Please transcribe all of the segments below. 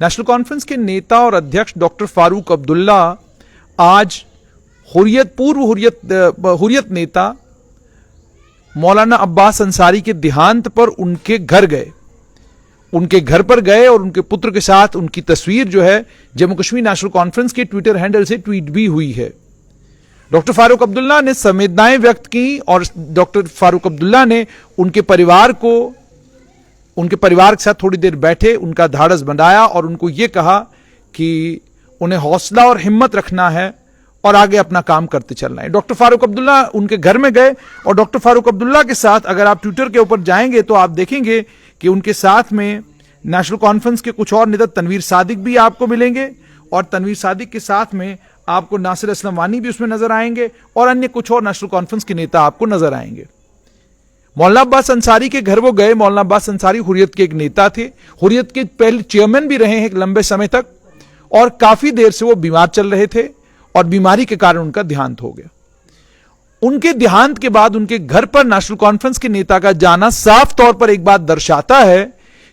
National conference के नेता और अध्यक्ष डॉक्टर फारूक अब्दुल्ला आज पूर्व हुर्रियत नेता मौलाना अब्बास अंसारी के देहांत पर उनके घर गए। उनके घर पर गए और उनके पुत्र के साथ उनकी तस्वीर जो है जम्मू कश्मीर नेशनल कॉन्फ्रेंस के ट्विटर हैंडल से ट्वीट भी हुई है। डॉक्टर फारूक अब्दुल्ला ने संवेदनाएं व्यक्त की और डॉक्टर फारूक अब्दुल्ला ने उनके परिवार के साथ थोड़ी देर बैठे, उनका ढाढ़स बंधाया और उनको यह कहा कि उन्हें हौसला और हिम्मत रखना है और आगे अपना काम करते चलना है। डॉक्टर फारूक अब्दुल्ला उनके घर में गए और डॉक्टर फारूक अब्दुल्ला के साथ अगर आप ट्विटर के ऊपर जाएंगे तो आप देखेंगे कि उनके साथ में नेशनल कॉन्फ्रेंस के कुछ और नेता तनवीर सादिक भी आपको मिलेंगे और तनवीर सादिक के साथ में आपको नासिर असलम वानी भी उसमें नजर आएंगे और अन्य कुछ और नेशनल कॉन्फ्रेंस के नेता आपको नजर आएंगे। मौलाना अब्बास अंसारी के घर वो गए। मौलाना अब्बास अंसारी हुर्रियत के एक नेता थे, हुर्रियत के पहले चेयरमैन भी रहे हैं एक लंबे समय तक और काफी देर से वो बीमार चल रहे थे और बीमारी के कारण उनका देहांत हो गया। उनके देहांत के बाद उनके घर पर नेशनल कॉन्फ्रेंस के नेता का जाना साफ तौर पर एक बात दर्शाता है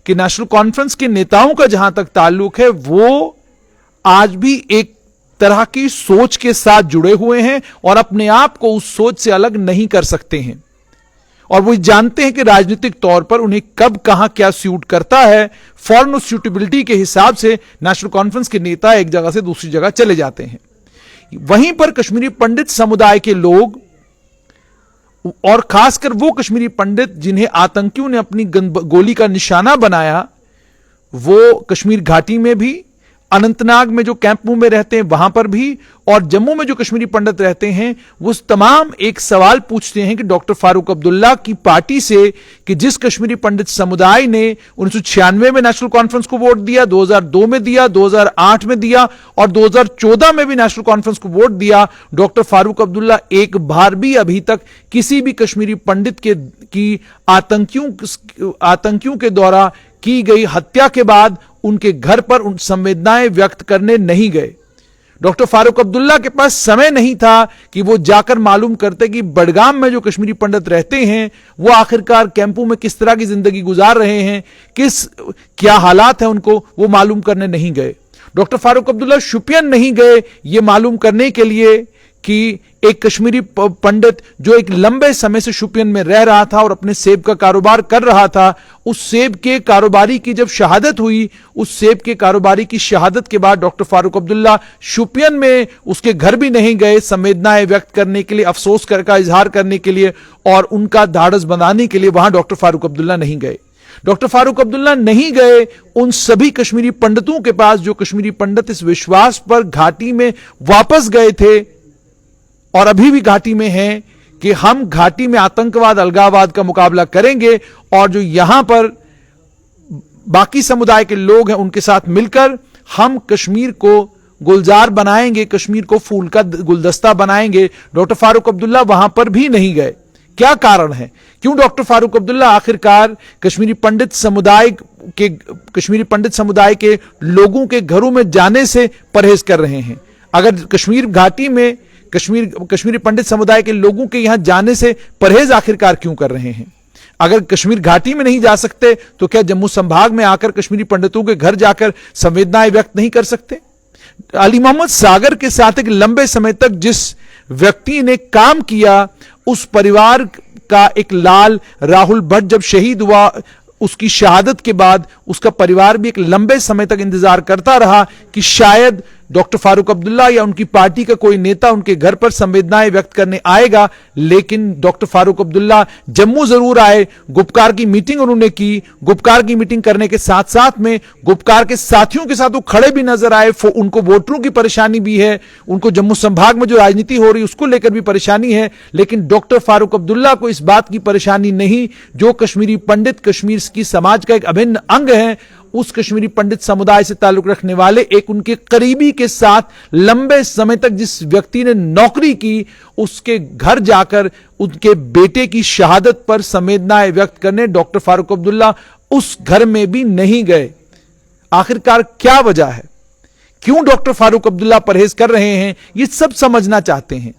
कि नेशनल कॉन्फ्रेंस के नेताओं का जहां तक ताल्लुक है वो आज भी एक तरह की सोच के साथ जुड़े हुए हैं और अपने आप को उस सोच से अलग नहीं कर सकते हैं और वो जानते हैं कि राजनीतिक तौर पर उन्हें कब कहां क्या सूट करता है। फौरन उस सूटेबिलिटी के हिसाब से नेशनल कॉन्फ्रेंस के नेता एक जगह से दूसरी जगह चले जाते हैं। वहीं पर कश्मीरी पंडित समुदाय के लोग और खासकर वो कश्मीरी पंडित जिन्हें आतंकियों ने अपनी गोली का निशाना बनाया, वो कश्मीर घाटी में भी, अनंतनाग में जो कैंपों में रहते हैं वहां पर भी और जम्मू में जो कश्मीरी पंडित रहते हैं वो तमाम एक सवाल पूछते हैं कि डॉक्टर फारूक अब्दुल्ला की पार्टी से कि जिस कश्मीरी पंडित समुदाय ने 1996 में नेशनल कॉन्फ्रेंस को वोट दिया, 2002 में दिया, 2008 में दिया और 2014 में भी नेशनल कॉन्फ्रेंस को वोट दिया, डॉक्टर फारूक अब्दुल्ला एक बार भी अभी तक किसी भी कश्मीरी पंडित की आतंकियों के द्वारा की गई हत्या के बाद उनके घर पर उन संवेदनाएं व्यक्त करने नहीं गए। डॉक्टर फारूक अब्दुल्ला के पास समय नहीं था कि वो जाकर मालूम करते कि बडगाम में जो कश्मीरी पंडित रहते हैं वो आखिरकार कैंपों में किस तरह की जिंदगी गुजार रहे हैं, क्या हालात है उनको, वो मालूम करने नहीं गए। डॉक्टर फारूक अब्दुल्ला शुपियन नहीं गए ये मालूम करने के लिए कि एक कश्मीरी पंडित जो एक लंबे समय से शुपियन में रह रहा था और अपने सेब का कारोबार कर रहा था, उस सेब के कारोबारी की जब शहादत हुई, उस सेब के कारोबारी की शहादत के बाद डॉक्टर फारूक अब्दुल्ला शुपियन में उसके घर भी नहीं गए संवेदनाएं व्यक्त करने के लिए, अफसोस का इजहार करने के लिए और उनका ढाढ़स बंधाने के लिए वहां डॉक्टर फारूक अब्दुल्ला नहीं गए। डॉक्टर फारूक अब्दुल्ला नहीं गए उन सभी कश्मीरी पंडितों के पास जो कश्मीरी पंडित इस विश्वास पर घाटी में वापस गए थे और अभी भी घाटी में हैं कि हम घाटी में आतंकवाद, अलगाववाद का मुकाबला करेंगे और जो यहां पर बाकी समुदाय के लोग हैं उनके साथ मिलकर हम कश्मीर को गुलजार बनाएंगे, कश्मीर को फूल का गुलदस्ता बनाएंगे। डॉक्टर फारूक अब्दुल्ला वहां पर भी नहीं गए। क्या कारण है? क्यों डॉक्टर फारूक अब्दुल्ला आखिरकार कश्मीरी पंडित समुदाय के लोगों के घरों में जाने से परहेज कर रहे हैं? अगर कश्मीर घाटी में कश्मीरी पंडित समुदाय के लोगों के यहां जाने से परहेज आखिरकार क्यों कर रहे हैं? अगर कश्मीर घाटी में नहीं जा सकते तो क्या जम्मू संभाग में आकर कश्मीरी पंडितों के घर जाकर संवेदनाएं व्यक्त नहीं कर सकते? अली मोहम्मद सागर के साथ एक लंबे समय तक जिस व्यक्ति ने काम किया, उस परिवार का एक लाल राहुल भट्ट जब शहीद हुआ, उसकी शहादत के बाद उसका परिवार भी एक लंबे समय तक इंतजार करता रहा कि शायद डॉक्टर फारूक अब्दुल्ला या उनकी पार्टी का कोई नेता उनके घर पर संवेदनाएं व्यक्त करने आएगा। लेकिन डॉक्टर फारूक अब्दुल्ला जम्मू जरूर आए, गुपकार की मीटिंग उन्होंने की, गुपकार की मीटिंग करने के साथ साथ में गुपकार के साथियों के साथ वो खड़े भी नजर आए। उनको वोटरों की परेशानी भी है, उनको जम्मू संभाग में जो राजनीति हो रही उसको लेकर भी परेशानी है, लेकिन डॉक्टर फारूक अब्दुल्ला को इस बात की परेशानी नहीं। जो कश्मीरी पंडित कश्मीर की समाज का एक अभिन्न अंग है, उस कश्मीरी पंडित समुदाय से ताल्लुक रखने वाले एक उनके करीबी के साथ लंबे समय तक जिस व्यक्ति ने नौकरी की, उसके घर जाकर उनके बेटे की शहादत पर संवेदनाएं व्यक्त करने डॉक्टर फारूक अब्दुल्ला उस घर में भी नहीं गए। आखिरकार क्या वजह है? क्यों डॉक्टर फारूक अब्दुल्ला परहेज कर रहे हैं? ये सब समझना चाहते हैं।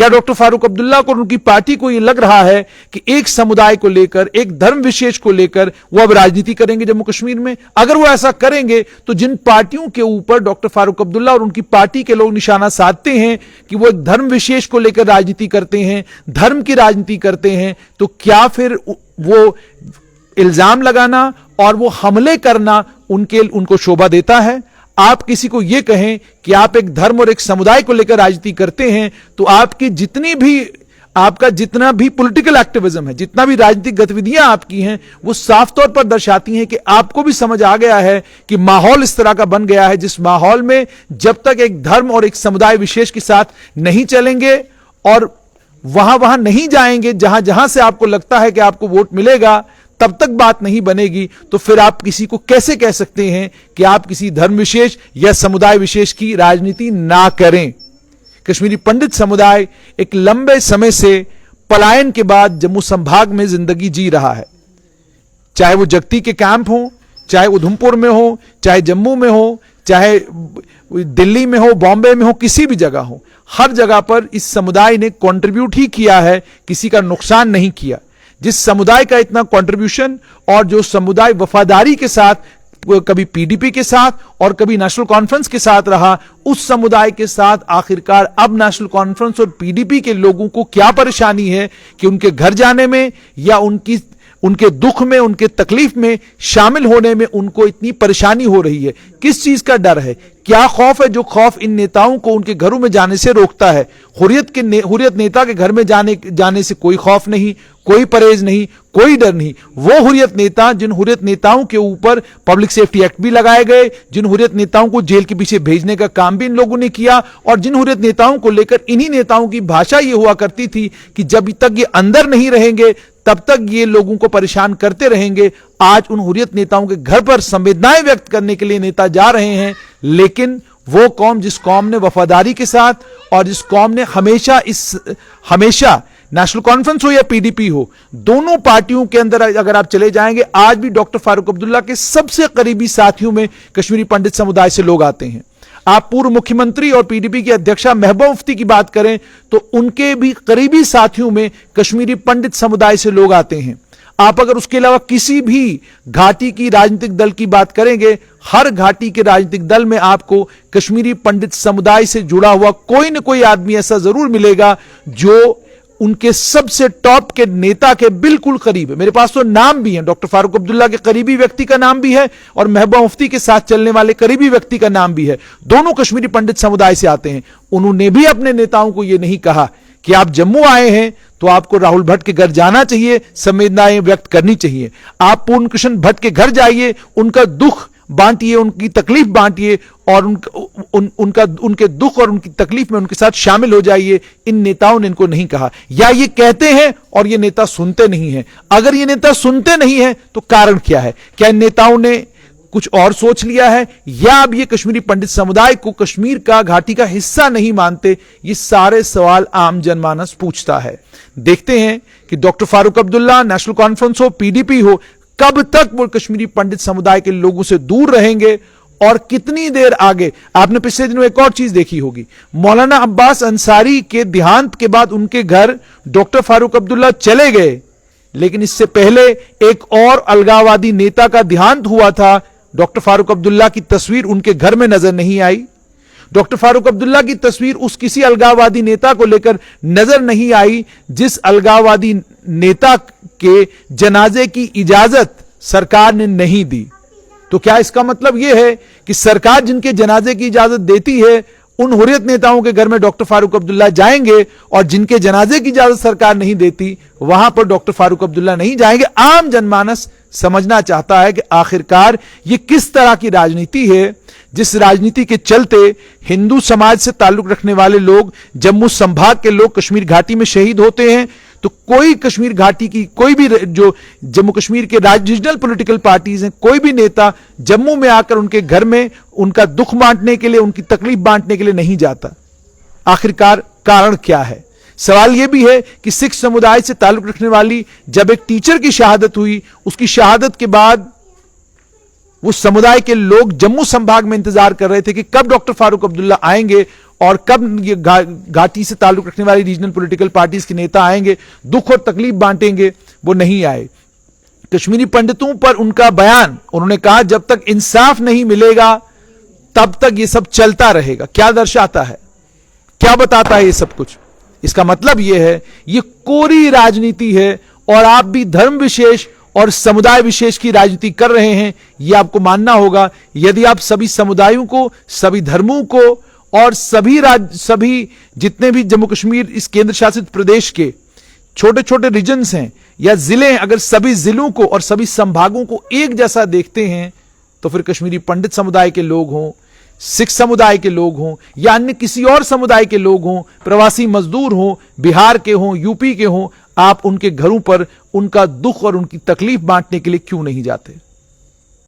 क्या डॉक्टर फारूक अब्दुल्ला को और उनकी पार्टी को यह लग रहा है कि एक समुदाय को लेकर, एक धर्म विशेष को लेकर वो अब राजनीति करेंगे जम्मू कश्मीर में? अगर वो ऐसा करेंगे तो जिन पार्टियों के ऊपर डॉक्टर फारूक अब्दुल्ला और उनकी पार्टी के लोग निशाना साधते हैं कि वो एक धर्म विशेष को लेकर राजनीति करते हैं, धर्म की राजनीति करते हैं, तो क्या फिर वो इल्जाम लगाना और वो हमले करना उनको शोभा देता है? आप किसी को यह कहें कि आप एक धर्म और एक समुदाय को लेकर राजनीति करते हैं, तो आपका जितना भी पॉलिटिकल एक्टिविज्म है, जितना भी राजनीतिक गतिविधियां आपकी हैं, वो साफ तौर पर दर्शाती हैं कि आपको भी समझ आ गया है कि माहौल इस तरह का बन गया है, जिस माहौल में जब तक एक धर्म और एक समुदाय विशेष के साथ नहीं चलेंगे और वहां नहीं जाएंगे जहां जहां से आपको लगता है कि आपको वोट मिलेगा, तब तक बात नहीं बनेगी। तो फिर आप किसी को कैसे कह सकते हैं कि आप किसी धर्म विशेष या समुदाय विशेष की राजनीति ना करें? कश्मीरी पंडित समुदाय एक लंबे समय से पलायन के बाद जम्मू संभाग में जिंदगी जी रहा है, चाहे वो जगती के कैंप हो, चाहे उधमपुर में हो, चाहे जम्मू में हो, चाहे दिल्ली में हो, बॉम्बे में हो, किसी भी जगह हो, हर जगह पर इस समुदाय ने कंट्रीब्यूट ही किया है, किसी का नुकसान नहीं किया। जिस समुदाय का इतना कंट्रीब्यूशन और जो समुदाय वफादारी के साथ कभी पीडीपी के साथ और कभी नेशनल कॉन्फ्रेंस के साथ रहा, उस समुदाय के साथ आखिरकार अब नेशनल कॉन्फ्रेंस और पीडीपी के लोगों को क्या परेशानी है कि उनके घर जाने में या उनके दुख में, उनके तकलीफ में शामिल होने में उनको इतनी परेशानी हो रही है? किस चीज का डर है? क्या खौफ है जो खौफ इन नेताओं को उनके घरों में जाने से रोकता है? हुर्रियत नेता के घर में जाने से कोई खौफ नहीं, कोई परहेज नहीं, कोई डर नहीं। वो हुर्रियत नेता, जिन हुर्रियत नेताओं के ऊपर पब्लिक सेफ्टी एक्ट भी लगाए गए, जिन हुर्रियत नेताओं को जेल के पीछे भेजने का काम भी इन लोगों ने किया, और जिन हुर्रियत नेताओं को लेकर इन्हीं नेताओं की भाषा ये हुआ करती थी कि जब तक ये अंदर नहीं रहेंगे तब तक ये लोगों को परेशान करते रहेंगे, आज उन हुर्रियत नेताओं के घर पर संवेदनाएं व्यक्त करने के लिए नेता जा रहे हैं। लेकिन वो कौम, जिस कौम ने वफादारी के साथ और जिस कौम ने हमेशा नेशनल कॉन्फ्रेंस हो या पीडीपी हो, दोनों पार्टियों के अंदर अगर आप चले जाएंगे, आज भी डॉक्टर फारूक अब्दुल्ला के सबसे करीबी साथियों में कश्मीरी पंडित समुदाय से लोग आते हैं। आप पूर्व मुख्यमंत्री और पीडीपी की अध्यक्षा महबूबा मुफ्ती की बात करें तो उनके भी करीबी साथियों में कश्मीरी पंडित समुदाय से लोग आते हैं। आप अगर उसके अलावा किसी भी घाटी की राजनीतिक दल की बात करेंगे, हर घाटी के राजनीतिक दल में आपको कश्मीरी पंडित समुदाय से जुड़ा हुआ कोई न कोई आदमी ऐसा जरूर मिलेगा जो उनके सबसे टॉप के नेता के बिल्कुल करीब है। मेरे पास तो नाम भी है, डॉक्टर फारूक अब्दुल्ला के करीबी व्यक्ति का नाम भी है और महबूबा मुफ्ती के साथ चलने वाले करीबी व्यक्ति का नाम भी है। दोनों कश्मीरी पंडित समुदाय से आते हैं। उन्होंने भी अपने नेताओं को यह नहीं कहा कि आप जम्मू आए हैं तो आपको राहुल भट्ट के घर जाना चाहिए, संवेदनाएं व्यक्त करनी चाहिए। आप पूर्ण कृष्ण भट्ट के घर जाइए, उनका दुख बांटिए, उनकी तकलीफ बांटिए और उनके दुख और उनकी तकलीफ में उनके साथ शामिल हो जाइए। इन नेताओं ने इनको नहीं कहा, या ये कहते हैं और ये नेता सुनते नहीं हैं। अगर ये नेता सुनते नहीं हैं तो कारण क्या है? क्या इन नेताओं ने कुछ और सोच लिया है, या अब ये कश्मीरी पंडित समुदाय को कश्मीर का, घाटी का हिस्सा नहीं मानते? ये सारे सवाल आम जनमानस पूछता है। देखते हैं कि doctor Farooq Abdullah, national conference हो, पीडीपी हो, कब तक वो कश्मीरी पंडित समुदाय के लोगों से दूर रहेंगे और कितनी देर आगे। आपने पिछले दिनों एक और चीज देखी होगी, मौलाना अब्बास अंसारी के देहांत के बाद उनके घर डॉक्टर फारूक अब्दुल्ला चले गए, लेकिन इससे पहले एक और अलगाववादी नेता का देहांत हुआ था। डॉक्टर फारूक अब्दुल्ला की तस्वीर उनके घर में नजर नहीं आई। डॉक्टर फारूक अब्दुल्ला की तस्वीर उस किसी अलगाववादी नेता को लेकर नजर नहीं आई जिस अलगाववादी नेता के जनाजे की इजाजत सरकार ने नहीं दी। तो क्या इसका मतलब यह है कि सरकार जिनके जनाजे की इजाजत देती है उन हुर्रियत नेताओं के घर में डॉक्टर फारूक अब्दुल्ला जाएंगे, और जिनके जनाजे की इजाजत सरकार नहीं देती वहां पर डॉक्टर फारूक अब्दुल्ला नहीं जाएंगे? आम जनमानस समझना चाहता है कि आखिरकार ये किस तरह की राजनीति है, जिस राजनीति के चलते हिंदू समाज से ताल्लुक रखने वाले लोग, जम्मू संभाग के लोग कश्मीर घाटी में शहीद होते हैं। तो कोई कश्मीर घाटी की, कोई भी जो जम्मू कश्मीर के रीजनल पॉलिटिकल पार्टीज हैं, कोई भी नेता जम्मू में आकर उनके घर में उनका दुख बांटने के लिए, उनकी तकलीफ बांटने के लिए नहीं जाता। आखिरकार कारण क्या है? सवाल यह भी है कि सिख समुदाय से ताल्लुक रखने वाली जब एक टीचर की शहादत हुई, उसकी शहादत के बाद वो समुदाय के लोग जम्मू संभाग में इंतजार कर रहे थे कि कब डॉक्टर फारूक अब्दुल्ला आएंगे और कब ये घाटी से ताल्लुक रखने वाली रीजनल पॉलिटिकल पार्टीज के नेता आएंगे, दुख और तकलीफ बांटेंगे, वो नहीं आए। कश्मीरी पंडितों पर उनका बयान, उन्होंने कहा जब तक इंसाफ नहीं मिलेगा तब तक ये सब चलता रहेगा। क्या दर्शाता है, क्या बताता है ये सब कुछ? इसका मतलब यह है ये कोरी राजनीति है और आप भी धर्म विशेष और समुदाय विशेष की राजनीति कर रहे हैं, यह आपको मानना होगा। यदि आप सभी समुदायों को, सभी धर्मों को और सभी जितने भी जम्मू कश्मीर इस केंद्र शासित प्रदेश के छोटे छोटे रीजन्स हैं या जिले हैं, अगर सभी जिलों को और सभी संभागों को एक जैसा देखते हैं, तो फिर कश्मीरी पंडित समुदाय के लोग हों, सिख समुदाय के लोग हों या अन्य किसी और समुदाय के लोग हों, प्रवासी मजदूर हों, बिहार के हों, यूपी के हों, आप उनके घरों पर उनका दुख और उनकी तकलीफ बांटने के लिए क्यों नहीं जाते?